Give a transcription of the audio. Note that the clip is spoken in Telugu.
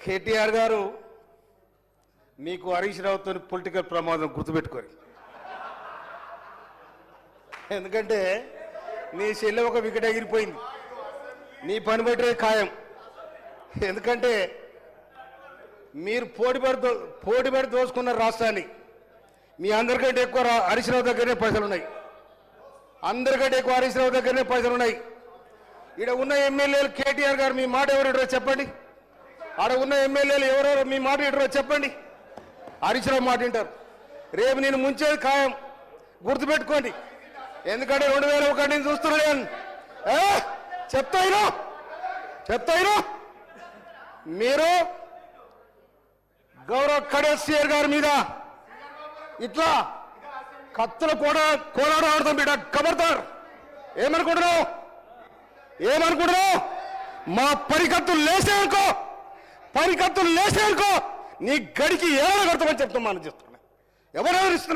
కేటీఆర్ గారు మీకు హరీష్ రావుతో పొలిటికల్ ప్రమాదం గుర్తుపెట్టుకోరు. ఎందుకంటే నీ చెల్లె ఒక వికెట్ ఎగిరిపోయింది, నీ పని బట్టే ఖాయం. ఎందుకంటే మీరు పోటీ పడి దోసుకున్న రాష్ట్రాన్ని. మీ అందరికంటే ఎక్కువ హరీష్ రావు దగ్గరనే పైసలు ఉన్నాయి, అందరికంటే ఎక్కువ హరీష్ రావు దగ్గరనే పైసలు ఉన్నాయి. ఇక్కడ ఉన్న ఎమ్మెల్యేలు కేటీఆర్ గారు మీ మాట ఎవరు చెప్పండి, ఆడ ఉన్న ఎమ్మెల్యేలు ఎవరెవరు మీ మాట వింటారో చెప్పండి. హరీష్ రావు మాట వింటారు. రేపు నేను ముంచేది ఖాయం, గుర్తుపెట్టుకోండి. ఎందుకంటే 2001 నుంచి చూస్తున్నాను. చెప్తాయినా మీరు గౌరవ్ ఖడేసియర్ గారి మీద ఇట్లా కత్తుల కోలాడ ఆడుతాం బిడ్డ. కబర్దార్. ఏమనుకుంటున్నావు? మా పరికత్తులు లేసేనుకో నీ గడికి ఏమైనా కడతామని చెప్తాం. మనం చెప్తున్నా ఎవరెవరు ఇస్తున్నారు.